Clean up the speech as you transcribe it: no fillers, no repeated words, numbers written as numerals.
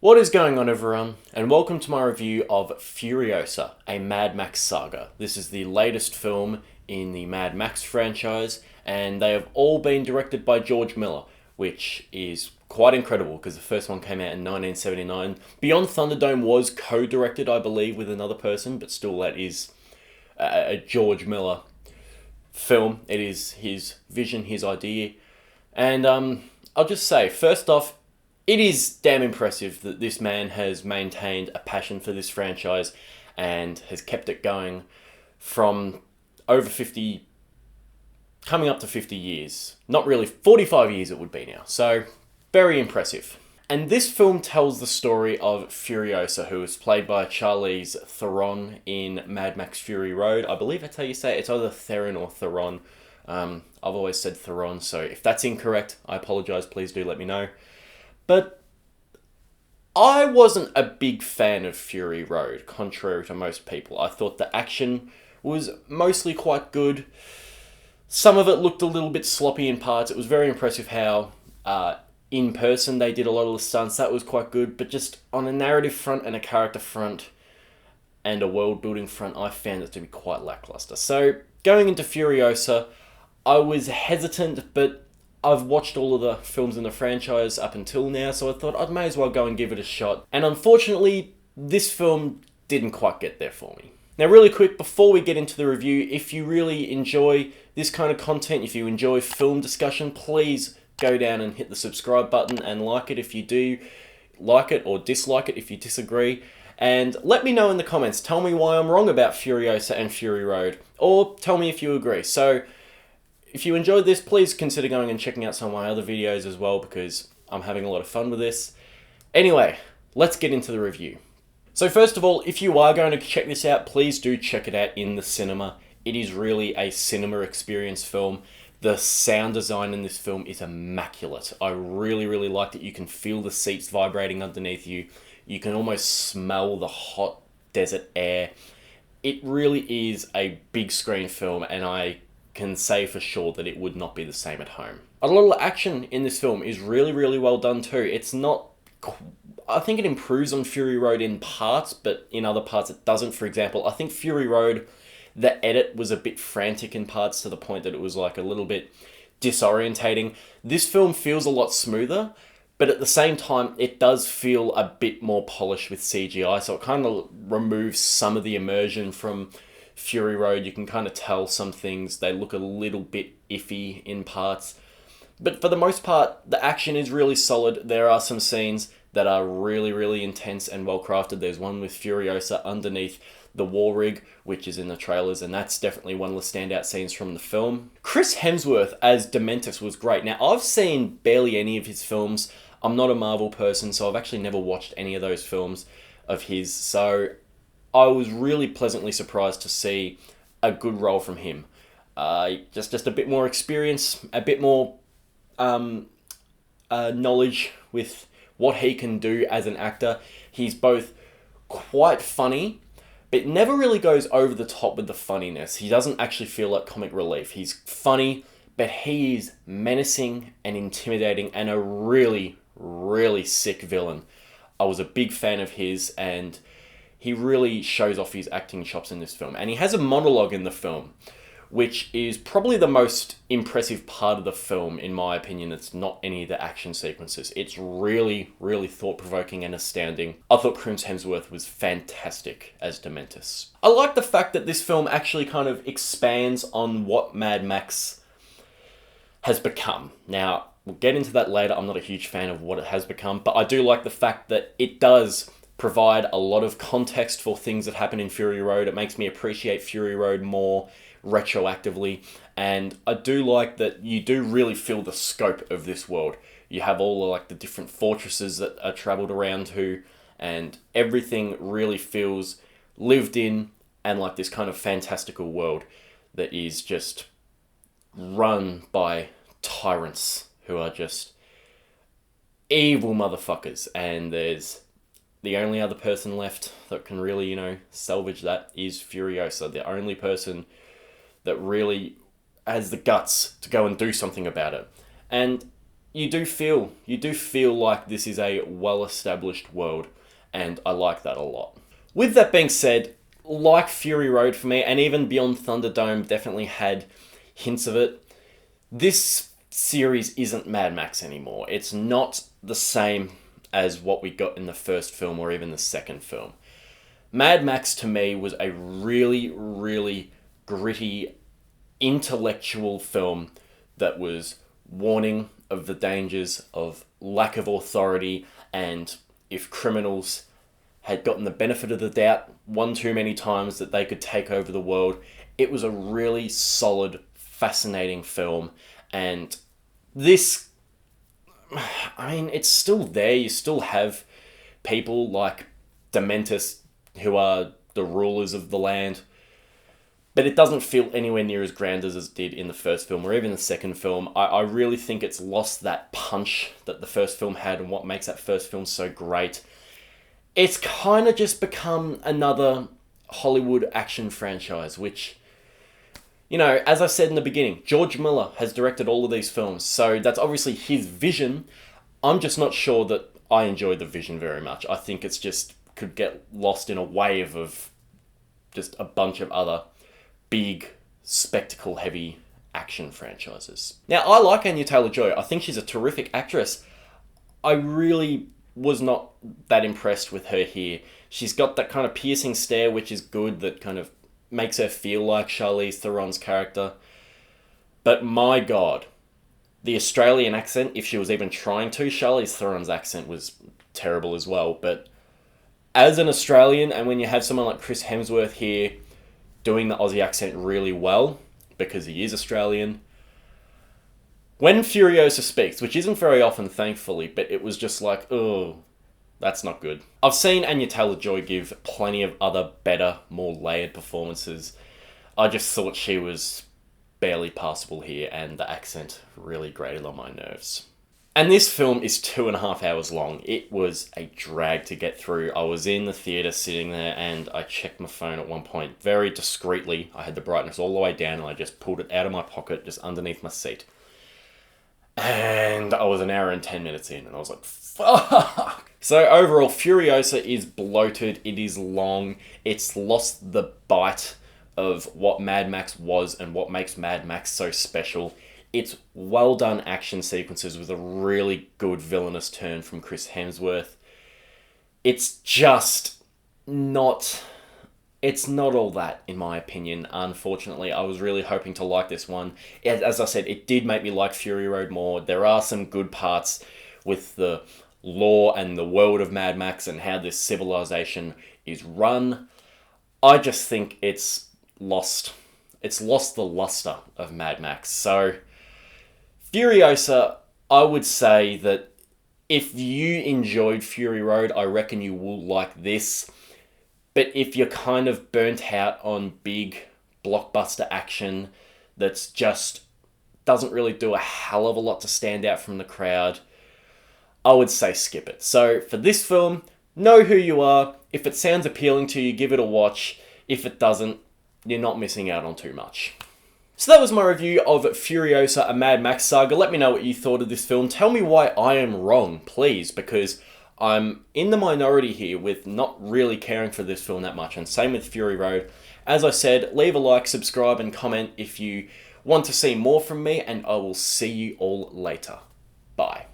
What is going on, everyone, and welcome to my review of Furiosa, a Mad Max saga. This is the latest film in the Mad Max franchise, and they have all been directed by George Miller, which is quite incredible because the first one came out in 1979. Beyond Thunderdome was co-directed, I believe, with another person, but still that is a George Miller film. It is his vision, his idea, and I'll just say, first off, it is damn impressive that this man has maintained a passion for this franchise and has kept it going from over 50, coming up to 50 years. Not really, 45 years it would be now. So, very impressive. And this film tells the story of Furiosa, who is played by Charlize Theron in Mad Max Fury Road. I believe that's how you say it. It's either Theron or Theron. I've always said Theron, so if that's incorrect, I apologise. Please do let me know. But I wasn't a big fan of Fury Road, contrary to most people. I thought the action was mostly quite good. Some of it looked a little bit sloppy in parts. It was very impressive how in person they did a lot of the stunts. That was quite good. But just on a narrative front and a character front and a world building front, I found it to be quite lackluster. So going into Furiosa, I was hesitant, but I've watched all of the films in the franchise up until now, so I thought I may as well go and give it a shot. And unfortunately, this film didn't quite get there for me. Now, really quick, before we get into the review, if you really enjoy this kind of content, if you enjoy film discussion, please go down and hit the subscribe button and like it if you do like it, or dislike it if you disagree. And let me know in the comments. Tell me why I'm wrong about Furiosa and Fury Road, or tell me if you agree. So, if you enjoyed this, please consider going and checking out some of my other videos as well, because I'm having a lot of fun with this. Anyway, let's get into the review. So first of all, if you are going to check this out, please do check it out in the cinema. It is really a cinema experience film. The sound design in this film is immaculate. I really, really like that you can feel the seats vibrating underneath you. You can almost smell the hot desert air. It really is a big screen film, and I can say for sure that it would not be the same at home. A lot of the action in this film is really, really well done too. It's not... I think it improves on Fury Road in parts, but in other parts it doesn't. For example, I think Fury Road, the edit was a bit frantic in parts to the point that it was like a little bit disorientating. This film feels a lot smoother, but at the same time, it does feel a bit more polished with CGI, so it kind of removes some of the immersion from Fury Road. You can kind of tell some things, they look a little bit iffy in parts. But for the most part, the action is really solid. There are some scenes that are really, really intense and well crafted. There's one with Furiosa underneath the war rig, which is in the trailers, and that's definitely one of the standout scenes from the film. Chris Hemsworth as Dementus was great. Now, I've seen barely any of his films. I'm not a Marvel person, so I've actually never watched any of those films of his, so I was really pleasantly surprised to see a good role from him. Just a bit more experience, a bit more knowledge with what he can do as an actor. He's both quite funny, but never really goes over the top with the funniness. He doesn't actually feel like comic relief. He's funny, but he is menacing and intimidating and a really, really sick villain. I was a big fan of his, and he really shows off his acting chops in this film. And he has a monologue in the film, which is probably the most impressive part of the film, in my opinion. It's not any of the action sequences. It's really, really thought-provoking and astounding. I thought Chris Hemsworth was fantastic as Dementus. I like the fact that this film actually kind of expands on what Mad Max has become. Now, we'll get into that later. I'm not a huge fan of what it has become, but I do like the fact that it does provide a lot of context for things that happen in Fury Road. It makes me appreciate Fury Road more retroactively, and I do like that you do really feel the scope of this world. You have all the different fortresses that are traveled around to, and everything really feels lived in and like this kind of fantastical world that is just run by tyrants who are just evil motherfuckers, and there's the only other person left that can really, salvage that is Furiosa, the only person that really has the guts to go and do something about it. And you do feel like this is a well-established world, and I like that a lot. With that being said, like Fury Road for me, and even Beyond Thunderdome definitely had hints of it, this series isn't Mad Max anymore. It's not the same as what we got in the first film or even the second film. Mad Max to me was a really, really gritty, intellectual film that was warning of the dangers of lack of authority, and if criminals had gotten the benefit of the doubt one too many times that they could take over the world. It was a really solid, fascinating film, and this, I mean, it's still there. You still have people like Dementis who are the rulers of the land, but it doesn't feel anywhere near as grand as it did in the first film or even the second film. I really think it's lost that punch that the first film had, and what makes that first film so great. It's kind of just become another Hollywood action franchise, which, you know, as I said in the beginning, George Miller has directed all of these films, so that's obviously his vision. I'm just not sure that I enjoy the vision very much. I think it's just could get lost in a wave of just a bunch of other big, spectacle-heavy action franchises. Now, I like Anya Taylor-Joy. I think she's a terrific actress. I really was not that impressed with her here. She's got that kind of piercing stare, which is good, that kind of makes her feel like Charlize Theron's character. But my God, the Australian accent, if she was even trying to, Charlize Theron's accent was terrible as well. But as an Australian, and when you have someone like Chris Hemsworth here doing the Aussie accent really well, because he is Australian, when Furiosa speaks, which isn't very often, thankfully, but it was just like, oh, that's not good. I've seen Anya Taylor-Joy give plenty of other better, more layered performances. I just thought she was barely passable here, and the accent really grated on my nerves. And this film is 2.5 hours long. It was a drag to get through. I was in the theatre sitting there, and I checked my phone at one point very discreetly. I had the brightness all the way down, and I just pulled it out of my pocket, just underneath my seat. And I was 1 hour and 10 minutes in, and I was like, fuck! So overall, Furiosa is bloated, it is long, it's lost the bite of what Mad Max was and what makes Mad Max so special. It's well done action sequences with a really good villainous turn from Chris Hemsworth. It's just not... It's not all that, in my opinion. Unfortunately, I was really hoping to like this one. As I said, it did make me like Fury Road more. There are some good parts with the lore and the world of Mad Max and how this civilization is run. I just think it's lost the luster of Mad Max. So, Furiosa, I would say that if you enjoyed Fury Road, I reckon you will like this. But if you're kind of burnt out on big blockbuster action that's just doesn't really do a hell of a lot to stand out from the crowd, I would say skip it. So for this film, know who you are. If it sounds appealing to you, give it a watch. If it doesn't, you're not missing out on too much. So that was my review of Furiosa, a Mad Max saga. Let me know what you thought of this film. Tell me why I am wrong, please, because I'm in the minority here with not really caring for this film that much, and same with Fury Road. As I said, leave a like, subscribe, and comment if you want to see more from me, and I will see you all later. Bye.